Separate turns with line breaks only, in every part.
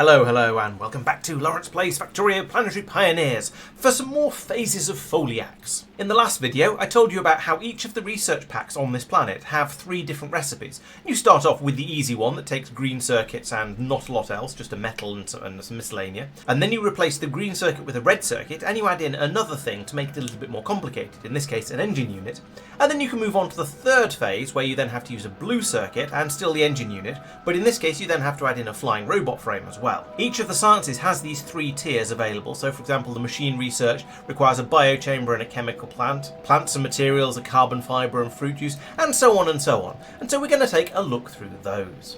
Hello, and welcome back to Laurence Plays Factorio Planetary Pioneers for some more phases of Foliax. In the last video, I told you about how each of the research packs on this planet have 3 different recipes. You start off with the easy one that takes green circuits and not a lot else, just a metal and some miscellanea. And then you replace the green circuit with a red circuit, and you add in another thing to make it a little bit more complicated, in this case an engine unit. And then you can move on to the third phase, where you then have to use a blue circuit and still the engine unit, but in this case you then have to add in a flying robot frame as well. Each of the sciences has these 3 tiers available, so for example the machine research requires a biochamber and a chemical plant, plants and materials, a carbon fibre and fruit juice, and so on and so on. And so we're going to take a look through those.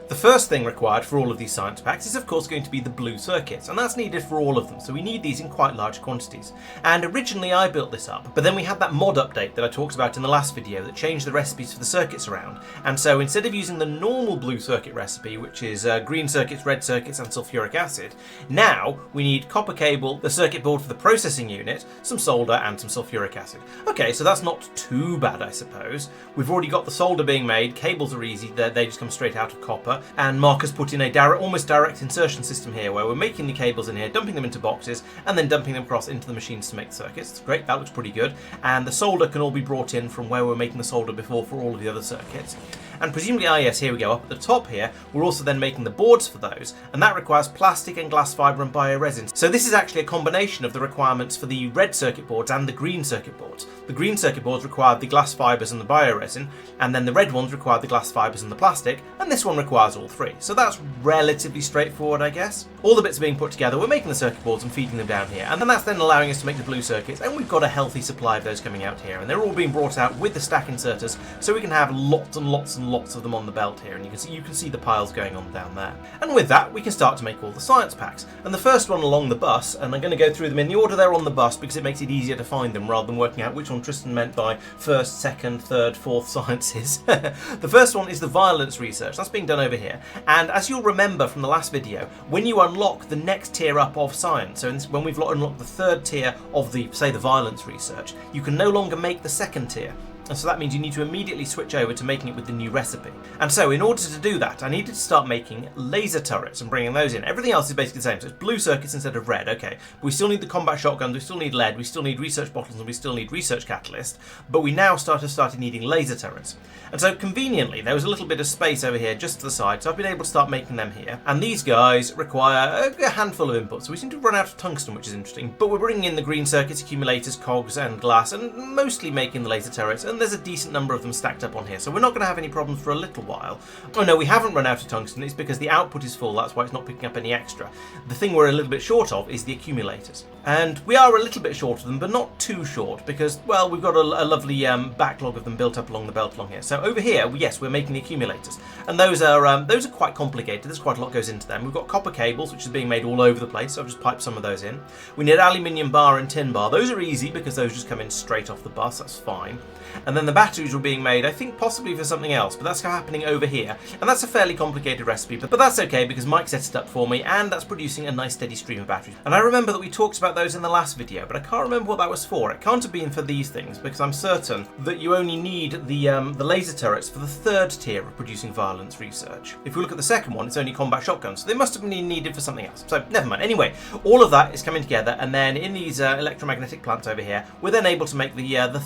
The first thing required for all of these science packs is of course going to be the blue circuits, and that's needed for all of them, so we need these in quite large quantities. And originally I built this up, but then we had that mod update that I talked about in the last video that changed the recipes for the circuits around, and so instead of using the normal blue circuit recipe, which is green circuits, red circuits and sulfuric acid, now we need copper cable, the circuit board for the processing unit, some solder and some sulfuric acid. Okay, so that's not too bad I suppose. We've already got the solder being made, cables are easy, they just come straight out of copper. And Mark has put in a almost direct insertion system here where we're making the cables in here, dumping them into boxes, and then dumping them across into the machines to make the circuits. It's great, that looks pretty good. And the solder can all be brought in from where we're making the solder before for all of the other circuits. And presumably, yes, here we go, up at the top here, we're also then making the boards for those, and that requires plastic and glass fibre and bioresin. So this is actually a combination of the requirements for the red circuit boards and the green circuit boards. The green circuit boards require the glass fibres and the bioresin, and then the red ones require the glass fibres and the plastic, and this one requires all 3. So that's relatively straightforward, I guess. All the bits are being put together, we're making the circuit boards and feeding them down here, and then that's then allowing us to make the blue circuits, and we've got a healthy supply of those coming out here, and they're all being brought out with the stack inserters, so we can have lots and lots and lots of them on the belt here, and you can see the piles going on down there. And with that we can start to make all the science packs. And the first one along the bus, and I'm going to go through them in the order they're on the bus because it makes it easier to find them rather than working out which one Tristan meant by first, second, third, fourth sciences. The first one is the violence research. That's being done over here, and as you'll remember from the last video, when you unlock the next tier up of science, so when we've unlocked the 3rd tier of the violence research, you can no longer make the 2nd tier. And so that means you need to immediately switch over to making it with the new recipe. And so in order to do that, I needed to start making laser turrets and bringing those in. Everything else is basically the same, so it's blue circuits instead of red, okay. But we still need the combat shotguns, we still need lead, we still need research bottles, and we still need research catalyst. But we now started needing laser turrets. And so conveniently, there was a little bit of space over here just to the side, so I've been able to start making them here. And these guys require a handful of inputs, so we seem to run out of tungsten, which is interesting. But we're bringing in the green circuits, accumulators, cogs, and glass, and mostly making the laser turrets. And there's a decent number of them stacked up on here, so we're not going to have any problems for a little while. Oh no, we haven't run out of tungsten, it's because the output is full, that's why it's not picking up any extra. The thing we're a little bit short of is the accumulators. And we are a little bit short of them, but not too short, because, well, we've got a lovely backlog of them built up along the belt along here. So over here, yes, we're making the accumulators, and those are quite complicated. There's quite a lot goes into them. We've got copper cables, which is being made all over the place, so I've just piped some of those in. We need aluminium bar and tin bar. Those are easy because those just come in straight off the bus, that's fine. And then the batteries were being made, I think possibly for something else, but that's happening over here. And that's a fairly complicated recipe, but that's okay because Mike set it up for me, and that's producing a nice steady stream of batteries. And I remember that we talked about those in the last video, but I can't remember what that was for. It can't have been for these things, because I'm certain that you only need the laser turrets for the 3rd tier of producing violence research. If we look at the 2nd one, it's only combat shotguns, so they must have been needed for something else. So never mind. Anyway, all of that is coming together, and then in these electromagnetic plants over here, we're then able to make the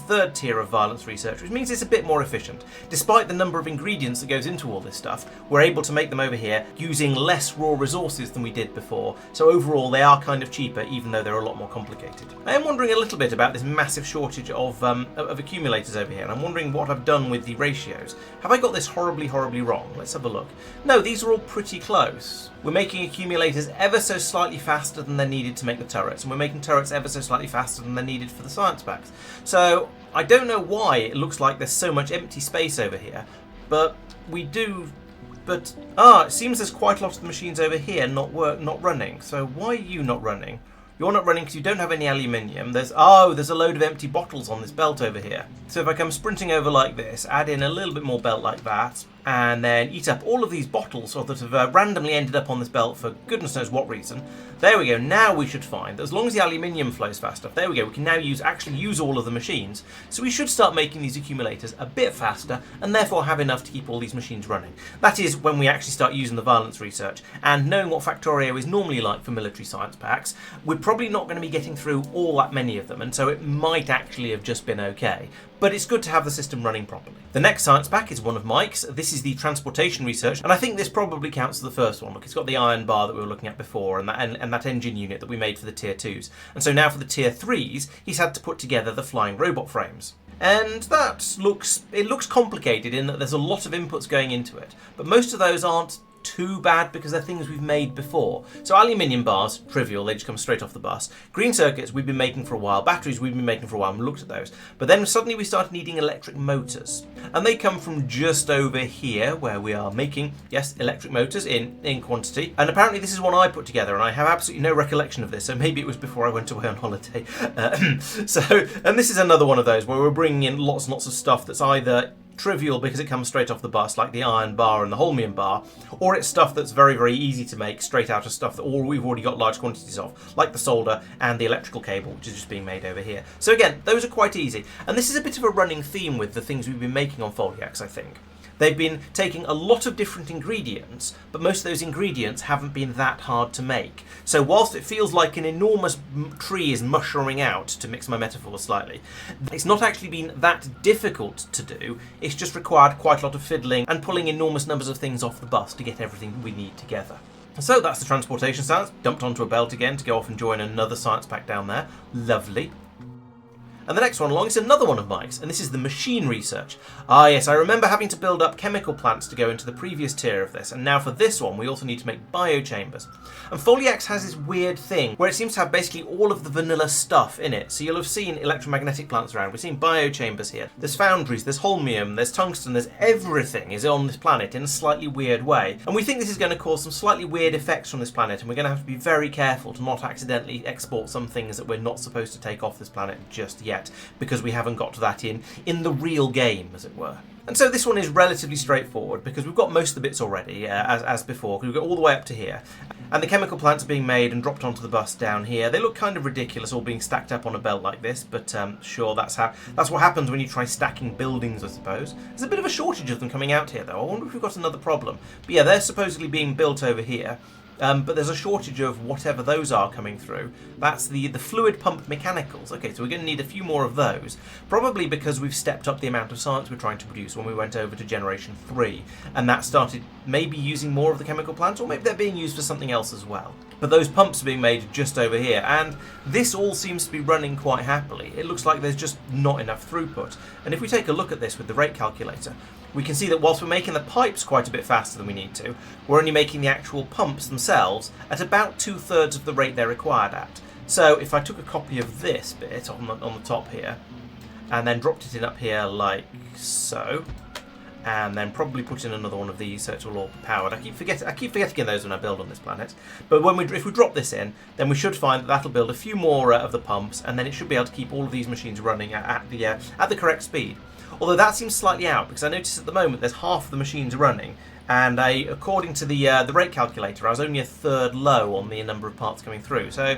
3rd tier of violence research, which means it's a bit more efficient. Despite the number of ingredients that goes into all this stuff, we're able to make them over here using less raw resources than we did before, so overall they are kind of cheaper, even though they're a lot more complicated. I am wondering a little bit about this massive shortage of accumulators over here, and I'm wondering what I've done with the ratios. Have I got this horribly wrong? Let's have a look. No, these are all pretty close. We're making accumulators ever so slightly faster than they're needed to make the turrets, and we're making turrets ever so slightly faster than they're needed for the science packs. So I don't know why it looks like there's so much empty space over here, but we do. But it seems there's quite a lot of the machines over here not running. So why are you not running? You're not running because you don't have any aluminium. There's a load of empty bottles on this belt over here. So if I come sprinting over like this, add in a little bit more belt like that, and then eat up all of these bottles or that have randomly ended up on this belt for goodness knows what reason. There we go. Now we should find that as long as the aluminium flows fast enough, there we go, we can now actually use all of the machines. So we should start making these accumulators a bit faster and therefore have enough to keep all these machines running. That is when we actually start using the violence research. And knowing what Factorio is normally like for military science packs, we're probably not going to be getting through all that many of them, and so it might actually have just been okay. But it's good to have the system running properly. The next science pack is one of Mike's. This is the transportation research, and I think this probably counts as the first one. Look, it's got the iron bar that we were looking at before, and that engine unit that we made for the tier 2s. And so now for the tier 3s, he's had to put together the flying robot frames. And that looks complicated in that there's a lot of inputs going into it, but most of those aren't too bad because they're things we've made before. So aluminium bars, trivial, they just come straight off the bus. Green circuits we've been making for a while, batteries we've been making for a while, and we looked at those. But then suddenly we started needing electric motors. And they come from just over here where we are making, yes, electric motors in quantity. And apparently this is one I put together, and I have absolutely no recollection of this, so maybe it was before I went away on holiday. And this is another one of those where we're bringing in lots and lots of stuff that's either trivial because it comes straight off the bus, like the iron bar and the holmium bar, or it's stuff that's very, very easy to make straight out of stuff that we've already got large quantities of, like the solder and the electrical cable, which is just being made over here. So again, those are quite easy. And this is a bit of a running theme with the things we've been making on Foliax, I think. They've been taking a lot of different ingredients, but most of those ingredients haven't been that hard to make. So whilst it feels like an enormous tree is mushrooming out, to mix my metaphors slightly, it's not actually been that difficult to do. It's just required quite a lot of fiddling and pulling enormous numbers of things off the bus to get everything we need together. So that's the transportation science. Dumped onto a belt again to go off and join another science pack down there. Lovely. And the next one along is another one of Mike's, and this is the machine research. Ah yes, I remember having to build up chemical plants to go into the previous tier of this, and now for this one we also need to make biochambers. And Foliax has this weird thing where it seems to have basically all of the vanilla stuff in it. So you'll have seen electromagnetic plants around, we've seen biochambers here, there's foundries, there's holmium, there's tungsten, there's everything is on this planet in a slightly weird way. And we think this is going to cause some slightly weird effects on this planet, and we're going to have to be very careful to not accidentally export some things that we're not supposed to take off this planet just yet, because we haven't got to that in the real game, as it were. And so this one is relatively straightforward because we've got most of the bits already, as before. We've got all the way up to here. And the chemical plants are being made and dropped onto the bus down here. They look kind of ridiculous all being stacked up on a belt like this, but sure, that's what happens when you try stacking buildings, I suppose. There's a bit of a shortage of them coming out here, though. I wonder if we've got another problem. But yeah, they're supposedly being built over here. But there's a shortage of whatever those are coming through. That's the fluid pump mechanicals. Okay, so we're going to need a few more of those. Probably because we've stepped up the amount of science we're trying to produce when we went over to Generation 3. And that started maybe using more of the chemical plants, or maybe they're being used for something else as well. But those pumps are being made just over here, and this all seems to be running quite happily. It looks like there's just not enough throughput. And if we take a look at this with the rate calculator, we can see that whilst we're making the pipes quite a bit faster than we need to, we're only making the actual pumps themselves at about 2/3 of the rate they're required at. So if I took a copy of this bit on the top here, and then dropped it in up here like so, and then probably put in another one of these so it's all powered. I keep forgetting those when I build on this planet. But if we drop this in, then we should find that that'll build a few more of the pumps, and then it should be able to keep all of these machines running at the correct speed. Although that seems slightly out, because I notice at the moment there's half of the machines running, and according to the rate calculator, I was only a third low on the number of parts coming through. So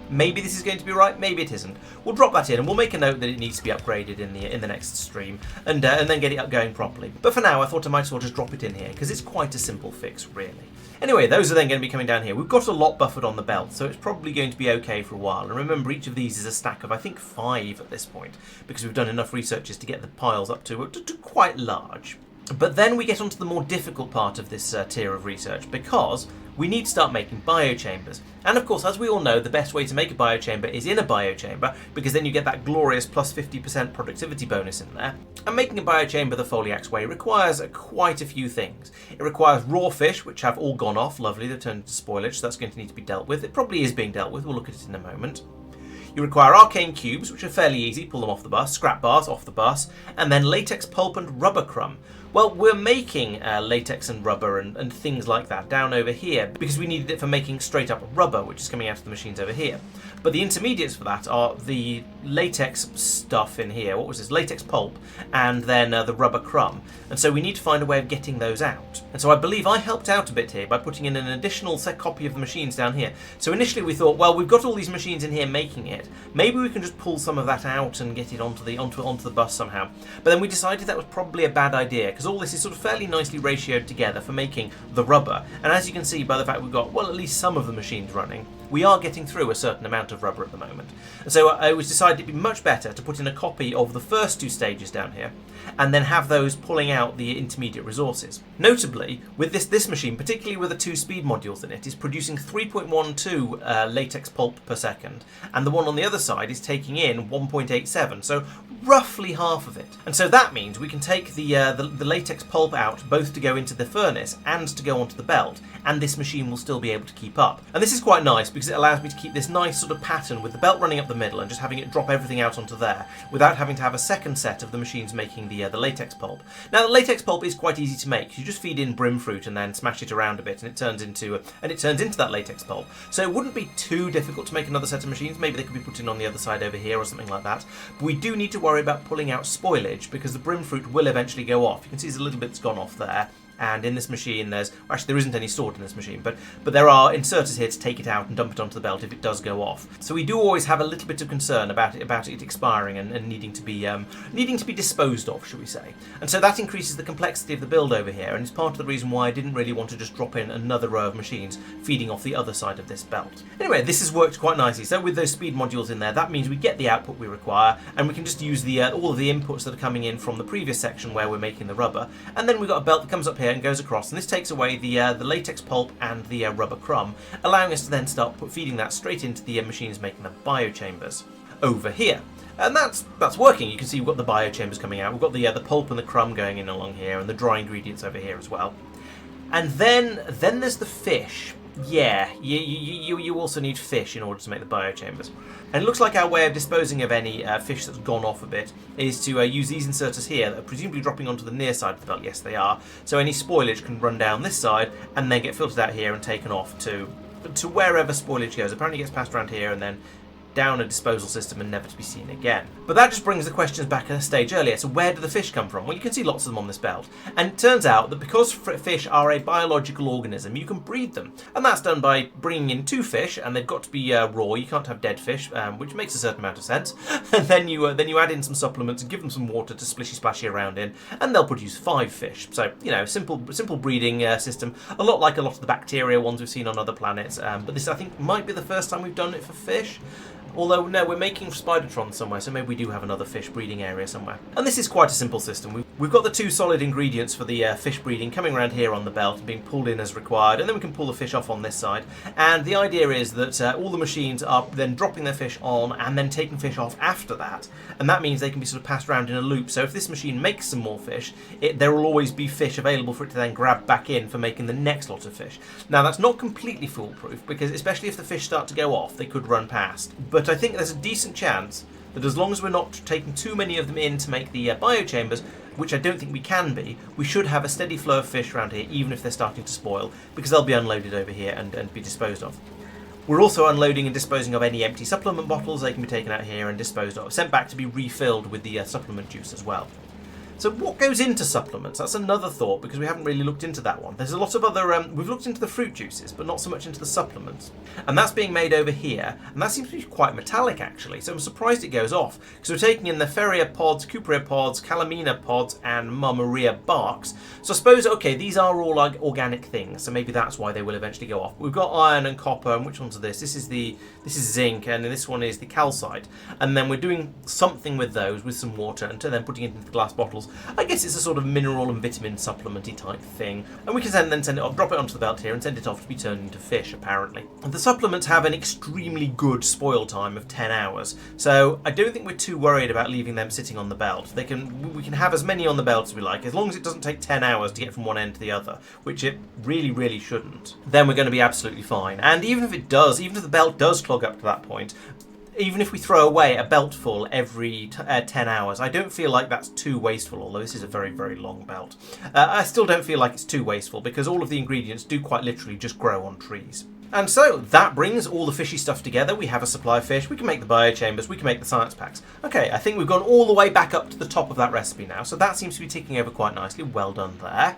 maybe this is going to be right, maybe it isn't. We'll drop that in, and we'll make a note that it needs to be upgraded in the next stream, and then get it up going properly. But for now, I thought I might as well just drop it in here, because it's quite a simple fix, really. Anyway, those are then going to be coming down here. We've got a lot buffered on the belt, so it's probably going to be okay for a while. And remember, each of these is a stack of, I think, 5 at this point, because we've done enough researches to get the piles up to quite large. But then we get onto the more difficult part of this tier of research, because we need to start making biochambers. And of course, as we all know, the best way to make a biochamber is in a biochamber, because then you get that glorious plus 50% productivity bonus in there. And making a biochamber the Foliax way requires quite a few things. It requires raw fish, which have all gone off. Lovely, they've turned into spoilage, so that's going to need to be dealt with. It probably is being dealt with, we'll look at it in a moment. You require arcane cubes, which are fairly easy, pull them off the bus, scrap bars off the bus, and then latex pulp and rubber crumb, Well, we're making latex and rubber and things like that down over here because we needed it for making straight up rubber, which is coming out of the machines over here. But the intermediates for that are the latex stuff in here. What was this? Latex pulp, and then the rubber crumb. And so we need to find a way of getting those out. And so I believe I helped out a bit here by putting in an additional set copy of the machines down here. So initially we thought, well, we've got all these machines in here making it. Maybe we can just pull some of that out and get it onto the bus somehow. But then we decided that was probably a bad idea because all this is sort of fairly nicely ratioed together for making the rubber. And as you can see by the fact we've got, well, at least some of the machines running, we are getting through a certain amount of rubber at the moment. And so I was decided it'd be much better to put in a copy of the first two stages down here and then have those pulling out the intermediate resources. Notably, with this machine, particularly with the 2 speed modules in it, is producing 3.12 latex pulp per second, and the one on the other side is taking in 1.87, so roughly half of it. And so that means we can take the latex pulp out both to go into the furnace and to go onto the belt, and this machine will still be able to keep up. And this is quite nice because it allows me to keep this nice sort of pattern with the belt running up the middle and just having it drop everything out onto there without having to have a second set of the machines making the latex pulp. Now the latex pulp is quite easy to make. You just feed in brim fruit and then smash it around a bit and it turns into that latex pulp. So it wouldn't be too difficult to make another set of machines. Maybe they could be put in on the other side over here or something like that. But we do need to worry about pulling out spoilage because the brim fruit will eventually go off. You can see there's a little bit's gone off there. And in this machine actually there isn't any stored in this machine, but there are inserters here to take it out and dump it onto the belt if it does go off. So we do always have a little bit of concern about it expiring and needing to be disposed of, shall we say. And so that increases the complexity of the build over here, and it's part of the reason why I didn't really want to just drop in another row of machines feeding off the other side of this belt. Anyway, this has worked quite nicely. So with those speed modules in there, that means we get the output we require, and we can just use all of the inputs that are coming in from the previous section where we're making the rubber, and then we've got a belt that comes up here and goes across, and this takes away the latex pulp and the rubber crumb, allowing us to then start feeding that straight into the machines making the biochambers over here. And that's working. You can see we've got the biochambers coming out, we've got the pulp and the crumb going in along here, and the dry ingredients over here as well. And then there's the fish. Yeah, you also need fish in order to make the biochambers. And it looks like our way of disposing of any fish that's gone off a bit is to use these inserters here that are presumably dropping onto the near side of the belt. Yes, they are. So any spoilage can run down this side and then get filtered out here and taken off to wherever spoilage goes. Apparently it gets passed around here and then down a disposal system and never to be seen again. But that just brings the questions back a stage earlier. So where do the fish come from? Well, you can see lots of them on this belt. And it turns out that because fish are a biological organism, you can breed them. And that's done by bringing in 2 fish, and they've got to be raw. You can't have dead fish, which makes a certain amount of sense. And then you add in some supplements and give them some water to splishy-splashy around in, and they'll produce 5 fish. So, simple breeding system, a lot like a lot of the bacteria ones we've seen on other planets. But this, I think, might be the first time we've done it for fish. Although, no, we're making Spidertron somewhere, so maybe we do have another fish breeding area somewhere. And this is quite a simple system. We've got the 2 solid ingredients for the fish breeding coming around here on the belt and being pulled in as required, and then we can pull the fish off on this side. And the idea is that all the machines are then dropping their fish on and then taking fish off after that. And that means they can be sort of passed around in a loop. So if this machine makes some more fish, there will always be fish available for it to then grab back in for making the next lot of fish. Now, that's not completely foolproof, because especially if the fish start to go off, they could run past. But I think there's a decent chance that as long as we're not taking too many of them in to make the biochambers, which I don't think we can be, we should have a steady flow of fish around here, even if they're starting to spoil, because they'll be unloaded over here and be disposed of. We're also unloading and disposing of any empty supplement bottles. They can be taken out here and disposed of, sent back to be refilled with the supplement juice as well. So what goes into supplements? That's another thought, because we haven't really looked into that one. There's a lot of other, we've looked into the fruit juices, but not so much into the supplements. And that's being made over here, and that seems to be quite metallic actually, so I'm surprised it goes off. Because we're taking in the Ferria pods, Cupria pods, Calamina pods, and Marmaria barks. So I suppose, okay, these are all like organic things, so maybe that's why they will eventually go off. We've got iron and copper, and which ones are this? This is zinc, and this one is the calcite. And then we're doing something with those, with some water, and then putting it into the glass bottles. I guess it's a sort of mineral and vitamin supplementy type thing. And we can then send it off, drop it onto the belt here and send it off to be turned into fish, apparently. And the supplements have an extremely good spoil time of 10 hours. So I don't think we're too worried about leaving them sitting on the belt. We can have as many on the belt as we like, as long as it doesn't take 10 hours to get from one end to the other, which it really, really shouldn't. Then we're going to be absolutely fine. And even if it does, even if the belt does clog up to that point, even if we throw away a beltful every 10 hours, I don't feel like that's too wasteful, although this is a very, very long belt. I still don't feel like it's too wasteful because all of the ingredients do quite literally just grow on trees. And so that brings all the fishy stuff together. We have a supply of fish, we can make the biochambers, we can make the science packs. Okay, I think we've gone all the way back up to the top of that recipe now, so that seems to be ticking over quite nicely. Well done there.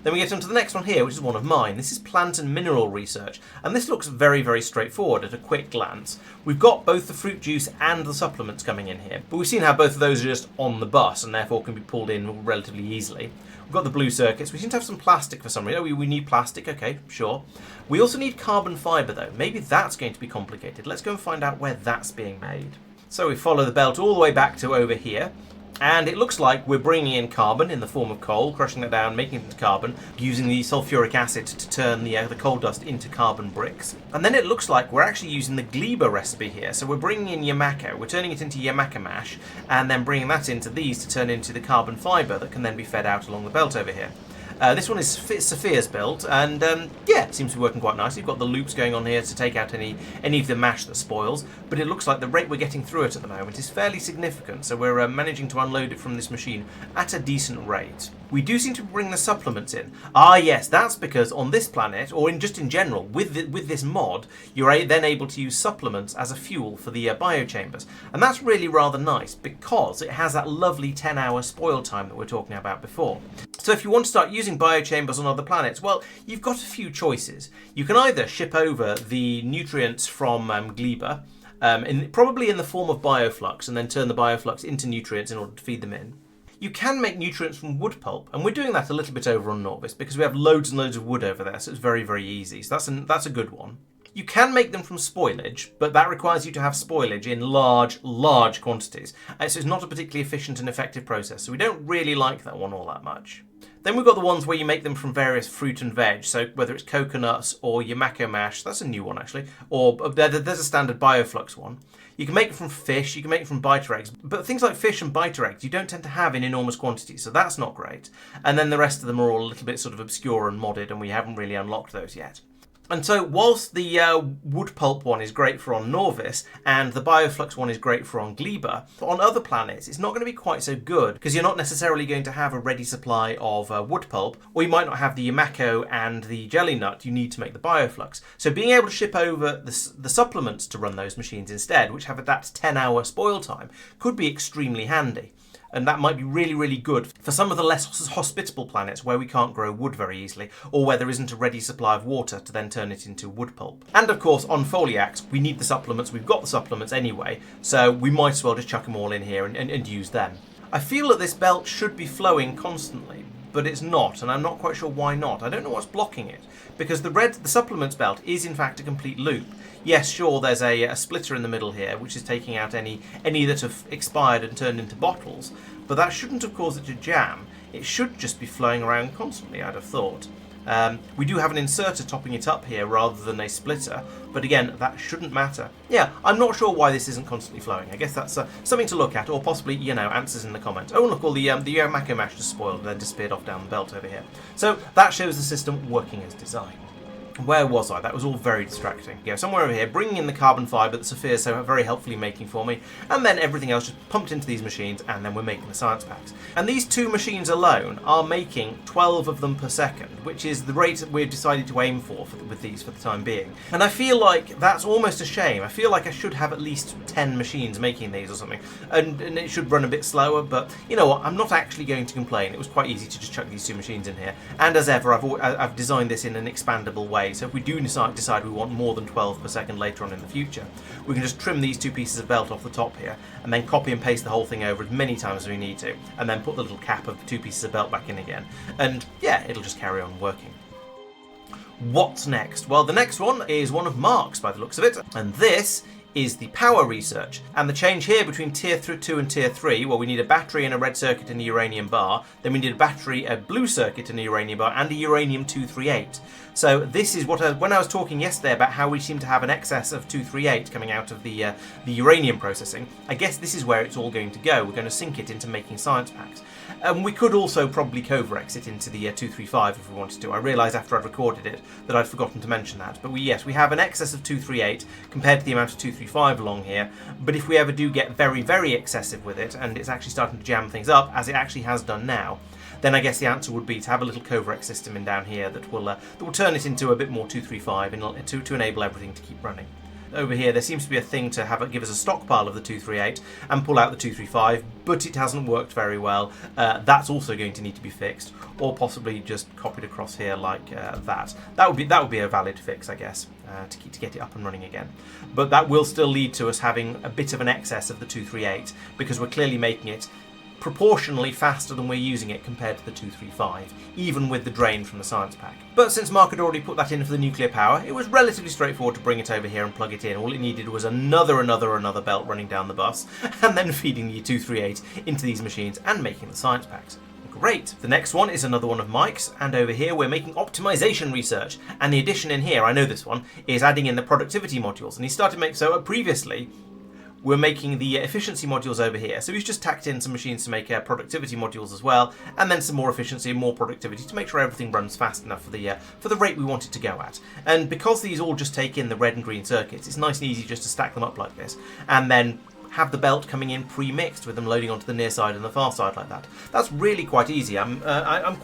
Then we get on to the next one here, which is one of mine. This is plant and mineral research, and this looks very, very straightforward at a quick glance. We've got both the fruit juice and the supplements coming in here, but we've seen how both of those are just on the bus and therefore can be pulled in relatively easily. We've got the blue circuits. We seem to have some plastic for some reason. Oh, we need plastic. Okay, sure. We also need carbon fibre, though. Maybe that's going to be complicated. Let's go and find out where that's being made. So we follow the belt all the way back to over here. And it looks like we're bringing in carbon in the form of coal, crushing that down, making it into carbon, using the sulfuric acid to turn the coal dust into carbon bricks. And then it looks like we're actually using the Gleba recipe here. So we're bringing in Yamako, we're turning it into Yamaka mash, and then bringing that into these to turn into the carbon fibre that can then be fed out along the belt over here. This one is Sophia's built, and yeah, it seems to be working quite nicely. You've got the loops going on here to take out any of the mash that spoils, but it looks like the rate we're getting through it at the moment is fairly significant, so we're managing to unload it from this machine at a decent rate. We do seem to bring the supplements in. Ah yes, that's because on this planet, or just in general, with this mod, you're then able to use supplements as a fuel for the biochambers. And that's really rather nice because it has that lovely 10-hour spoil time that we were talking about before. So if you want to start using biochambers on other planets, well, you've got a few choices. You can either ship over the nutrients from Gleba, probably in the form of bioflux, and then turn the bioflux into nutrients in order to feed them in. You can make nutrients from wood pulp, and we're doing that a little bit over on Norvis because we have loads and loads of wood over there, so it's very, very easy. So that's a good one. You can make them from spoilage, but that requires you to have spoilage in large, large quantities. So it's not a particularly efficient and effective process, so we don't really like that one all that much. Then we've got the ones where you make them from various fruit and veg, so whether it's coconuts or Yamako mash, that's a new one actually, or there's a standard bioflux one. You can make it from fish, you can make it from biter eggs, but things like fish and biter eggs you don't tend to have in enormous quantities, so that's not great. And then the rest of them are all a little bit sort of obscure and modded, and we haven't really unlocked those yet. And so whilst the wood pulp one is great for on Norvis and the bioflux one is great for on Gleba, on other planets it's not going to be quite so good because you're not necessarily going to have a ready supply of wood pulp, or you might not have the Yamako and the jelly nut you need to make the bioflux. So being able to ship over the supplements to run those machines instead, which have that 10-hour spoil time, could be extremely handy. And that might be really, really good for some of the less hospitable planets where we can't grow wood very easily, or where there isn't a ready supply of water to then turn it into wood pulp. And of course, on Foliax, we need the supplements. We've got the supplements anyway, so we might as well just chuck them all in here and use them. I feel that this belt should be flowing constantly, but it's not, and I'm not quite sure why not. I don't know what's blocking it, because the supplements belt is in fact a complete loop. Yes, sure, there's a splitter in the middle here, which is taking out any that have expired and turned into bottles, but that shouldn't have caused it to jam. It should just be flowing around constantly, I'd have thought. We do have an inserter topping it up here rather than a splitter, but again, that shouldn't matter. Yeah, I'm not sure why this isn't constantly flowing. I guess that's something to look at, or possibly, you know, answers in the comments. Oh, look, all the Yamako mash just spoiled and then disappeared off down the belt over here. So that shows the system working as designed. Where was I? That was all very distracting. Yeah, somewhere over here, bringing in the carbon fibre that Sophia's so very helpfully making for me, and then everything else just pumped into these machines, and then we're making the science packs. And these two machines alone are making 12 of them per second, which is the rate that we've decided to aim for with these for the time being. And I feel like that's almost a shame. I feel like I should have at least 10 machines making these or something, and it should run a bit slower, but you know what, I'm not actually going to complain. It was quite easy to just chuck these two machines in here, and as ever, I've designed this in an expandable way. So if we do decide we want more than 12 per second later on in the future, we can just trim these two pieces of belt off the top here, and then copy and paste the whole thing over as many times as we need to, and then put the little cap of 2 pieces of belt back in again. And yeah, it'll just carry on working. What's next? Well, the next one is one of Mark's by the looks of it, and this is the power research. And the change here between tier 2 and tier 3, well, we need a battery and a red circuit and a uranium bar, then we need a battery, a blue circuit and a uranium bar, and a uranium-238. So this is what when I was talking yesterday about how we seem to have an excess of 238 coming out of the uranium processing, I guess this is where it's all going to go. We're going to sink it into making science packs. We could also probably Covarex it into the 235 if we wanted to. I realised after I'd recorded it that I'd forgotten to mention that. But yes, we have an excess of 238 compared to the amount of 235 along here. But if we ever do get very, very excessive with it, and it's actually starting to jam things up, as it actually has done now, then I guess the answer would be to have a little Covarex system in down here that will turn it into a bit more 235 to enable everything to keep running. Over here there seems to be a thing to give us a stockpile of the 238 and pull out the 235, but it hasn't worked very well. That's also going to need to be fixed, or possibly just copied across here like that. That would be a valid fix, I guess, to get it up and running again. But that will still lead to us having a bit of an excess of the 238 because we're clearly making it proportionally faster than we're using it compared to the 235, even with the drain from the science pack. But since Mark had already put that in for the nuclear power, it was relatively straightforward to bring it over here and plug it in. All it needed was another belt running down the bus, and then feeding the 238 into these machines and making the science packs. Great. The next one is another one of Mike's, and over here we're making optimization research. And the addition in here, I know this one, is adding in the productivity modules. And he started to make, so previously, we're making the efficiency modules over here. So he's just tacked in some machines to make productivity modules as well, and then some more efficiency and more productivity to make sure everything runs fast enough for the rate we want it to go at. And because these all just take in the red and green circuits, it's nice and easy just to stack them up like this, and then have the belt coming in pre-mixed with them loading onto the near side and the far side like that. That's really quite easy. I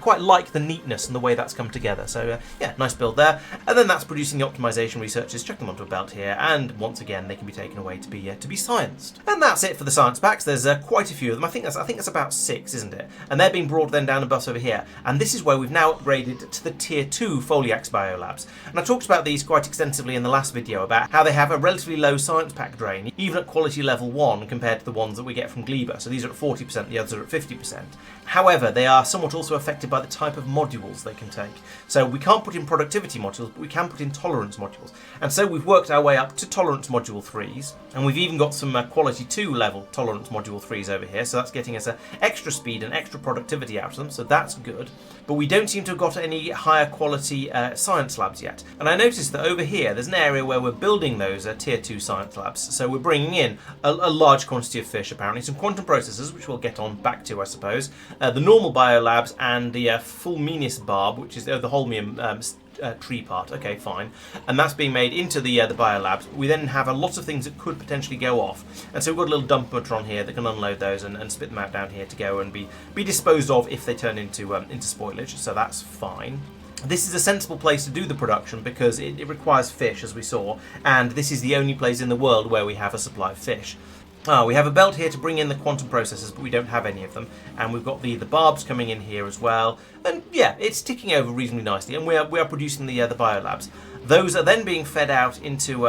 quite like the neatness and the way that's come together. So yeah, nice build there. And then that's producing the optimization researches. Chuck them onto a belt here, and once again they can be taken away to be scienced. And that's it for the science packs. There's quite a few of them. I think that's about 6, isn't it? And they're being brought then down a bus over here. And this is where we've now upgraded to the Tier 2 Foliax biolabs. And I talked about these quite extensively in the last video about how they have a relatively low science pack drain, even at quality level 1 compared to the ones that we get from Gleba. So these are at 40%, the others are at 50%. However, they are somewhat also affected by the type of modules they can take. So we can't put in productivity modules, but we can put in tolerance modules. And so we've worked our way up to tolerance module 3s, and we've even got some quality 2 level tolerance module 3s over here, so that's getting us extra speed and extra productivity out of them, so that's good. But we don't seem to have got any higher quality science labs yet. And I noticed that over here there's an area where we're building those Tier 2 science labs, so we're bringing in a large quantity of fish, apparently, some quantum processors, which we'll get on back to, I suppose, the normal biolabs, and the Fulminus barb, which is the holmium tree part. Okay, fine. And that's being made into the biolabs. We then have a lot of things that could potentially go off, and so we've got a little dumpometer here that can unload those and spit them out down here to go and be disposed of if they turn into spoilage, so that's fine. This is a sensible place to do the production because it requires fish, as we saw, and this is the only place in the world where we have a supply of fish. We have a belt here to bring in the quantum processors, but we don't have any of them. And we've got the barbs coming in here as well. And yeah, it's ticking over reasonably nicely. And we are producing the biolabs. Those are then being fed out into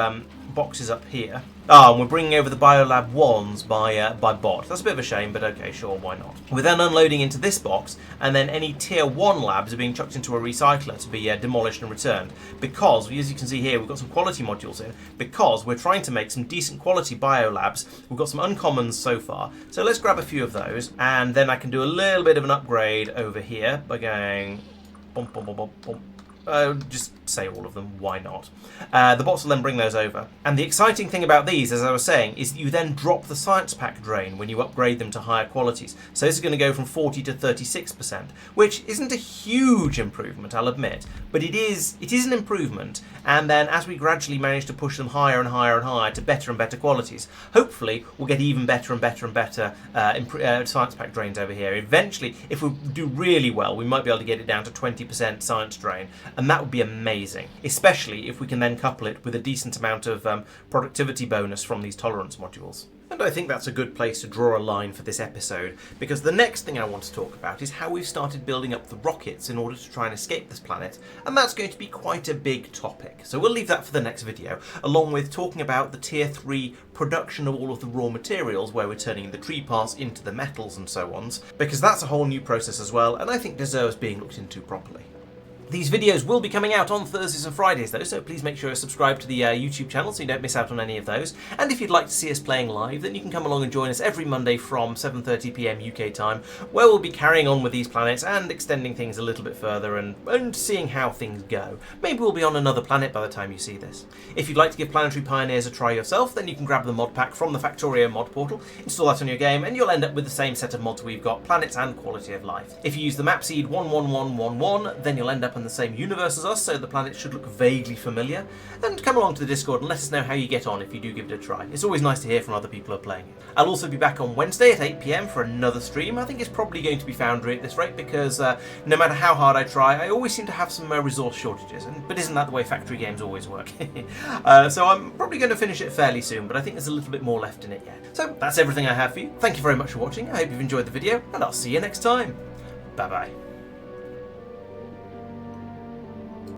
boxes up here. And we're bringing over the biolab 1s by bot. That's a bit of a shame, but okay, sure, why not? We're then unloading into this box, and then any tier 1 labs are being chucked into a recycler to be demolished and returned. Because, as you can see here, we've got some quality modules in, because we're trying to make some decent quality biolabs. We've got some uncommons so far, so let's grab a few of those, and then I can do a little bit of an upgrade over here by going bump, bump, bump, bump, bump. Just say all of them, why not? The bots will then bring those over. And the exciting thing about these, as I was saying, is that you then drop the science pack drain when you upgrade them to higher qualities. So this is going to go from 40 to 36%, which isn't a huge improvement, I'll admit, but it is an improvement. And then as we gradually manage to push them higher and higher and higher to better and better qualities, hopefully we'll get even better and better and better science pack drains over here. Eventually, if we do really well, we might be able to get it down to 20% science drain. And that would be amazing, especially if we can then couple it with a decent amount of productivity bonus from these tolerance modules. And I think that's a good place to draw a line for this episode, because the next thing I want to talk about is how we've started building up the rockets in order to try and escape this planet, and that's going to be quite a big topic. So we'll leave that for the next video, along with talking about the Tier 3 production of all of the raw materials, where we're turning the tree parts into the metals and so on, because that's a whole new process as well, and I think deserves being looked into properly. These videos will be coming out on Thursdays and Fridays though, so please make sure to subscribe to the YouTube channel so you don't miss out on any of those. And if you'd like to see us playing live, then you can come along and join us every Monday from 7:30 PM UK time, where we'll be carrying on with these planets and extending things a little bit further and seeing how things go. Maybe we'll be on another planet by the time you see this. If you'd like to give Planetary Pioneers a try yourself, then you can grab the mod pack from the Factorio mod portal, install that on your game, and you'll end up with the same set of mods we've got, planets and quality of life. If you use the map seed 11111, then you'll end up in the same universe as us, so the planet should look vaguely familiar. And come along to the Discord and let us know how you get on if you do give it a try. It's always nice to hear from other people who are playing it. I'll also be back on Wednesday at 8 PM for another stream. I think it's probably going to be Foundry at this rate because no matter how hard I try, I always seem to have some resource shortages. But isn't that the way factory games always work? So I'm probably going to finish it fairly soon, but I think there's a little bit more left in it yet. So that's everything I have for you. Thank you very much for watching. I hope you've enjoyed the video, and I'll see you next time. Bye bye.